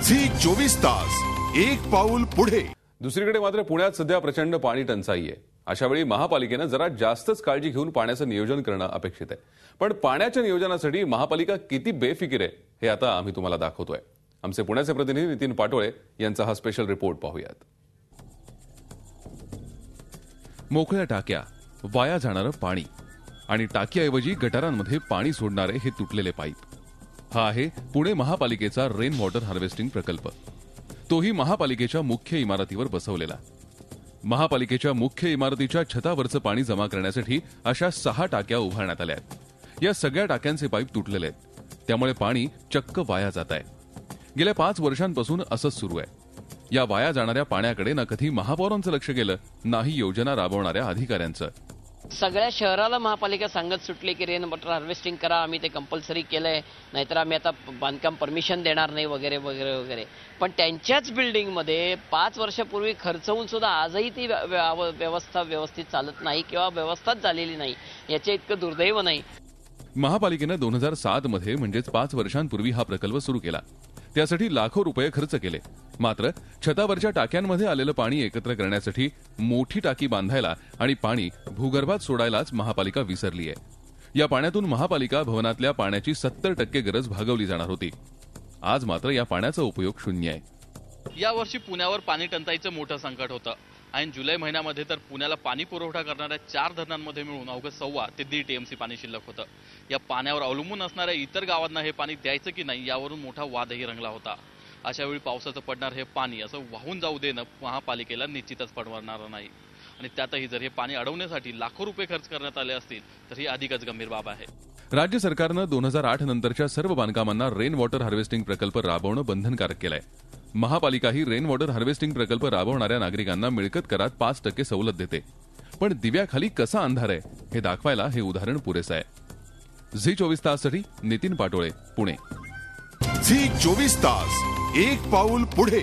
Zee 24 तास एक पाऊल पुढे। दुसरीकडे मात्र पुण्यात सध्या प्रचंड पाणी टंचाई आहे। अशा वेळी महापालिकेने जरा जास्तच काळजी घेऊन पाण्याचं नियोजन करणं अपेक्षित आहे। पण पाण्याच्या नियोजनासाठी महापालिका किती बेफिकीर आहे हे आता आम्ही तुम्हाला दाखवतोय। आमचे पुण्याचे प्रतिनिधी नितीन पाटोळे यांचा हा स्पेशल रिपोर्ट पाहूयात। मोकळ्या टाक्या, वाया जाणारं पाणी आणि टाकीऐवजी गटारांमध्ये पाणी सोडणारे हे तुटलेले पाईप, हा आहे पुणे महापालिकेचा रेन वॉटर हार्वेस्टिंग प्रकल्प। तोही महापालिकेच्या मुख्य इमारतीवर बसवलेला। महापालिकेच्या मुख्य इमारतीच्या छतावरचं पाणी जमा करण्यासाठी अशा 6 टाक्या उभारण्यात आल्या आहेत। या सगळ्या टाक्यांचे पाईप तुटलेले आहेत, त्यामुळे पाणी चक्क वाया जात आहे। गेल्या 5 वर्षांपासून असंच सुरू आहे। या वाया जाणाऱ्या पाण्याकडे ना कधी महापौरांचं लक्ष गेलं, नाही योजना राबवणाऱ्या अधिकाऱ्यांचं। सगळ्या शहराला महापालिका सांगत सुटली की रेन वॉटर हार्वेस्टिंग करा, आम्ही ते कंपल्सरी केलंय, नाहीतर आम्ही आता बांधकाम परमिशन देणार नाही वगैरे वगैरे वगैरे। पण त्यांच्याच बिल्डिंगमध्ये 5 वर्षापूर्वी खर्च होऊन सुद्धा आजही ती व्यवस्था व्यवस्थित चालत नाही किंवा व्यवस्थाच झालेली नाही। याचे इतकं दुर्दैव नाही। महापालिकेनं 2007 मध्ये म्हणजेच 5 वर्षांपूर्वी हा प्रकल्प सुरू केला। त्यासाठी लाखो रुपये खर्च केले। मात्र छतावरच्या टाक्यांमध्ये आलेलं पाणी एकत्र करण्यासाठी मोठी टाकी बांधायला आणि पाणी भूगर्भात सोडायलाच महापालिका विसरली आहे। या पाण्यातून महापालिका भवनातल्या पाण्याची 70% गरज भागवली जाणार होती। आज मात्र या पाण्याचा उपयोग शून्य आहे। यावर्षी पुण्यावर पाणी टंचाईचं मोठं संकट होतं आणि जुलै महिन्यामध्ये तर पुण्याला पाणी पुरवठा करणाऱ्या 4 धरणांमध्ये मिळून अवघं 1.25 ते 1.5 TMC पाणी शिल्लक होतं। या पाण्यावर अवलंबून असणाऱ्या इतर गावांना हे पाणी द्यायचं की नाही यावरून मोठा वादही रंगला होता। अशा वेळी पावसाचं पडणार हे पाणी असं वाहून जाऊ देणं महापालिकेला निश्चितच परवडणार नाही आणि त्यातही जर हे पाणी अडवण्यासाठी लाखो रुपये खर्च करण्यात आले असतील तर ही अधिकच गंभीर बाब आहे। राज्य सरकारनं 2008 नंतरच्या सर्व बांधकामांना रेन वॉटर हार्वेस्टिंग प्रकल्प राबवणं बंधनकारक केलंय। महापालिकाही रेन वॉटर हार्वेस्टिंग प्रकल्प राबवणाऱ्या नागरिकांना मिळकत करात 5% सवलत देते। पण दिव्याखाली कसा अंधार आहे हे दाखवायला हे उदाहरण पुरेसं आहे। झी 24 ताससाठी नितीन पाटोळे, पुणे। झी 24 तास एक पाऊल पुढे।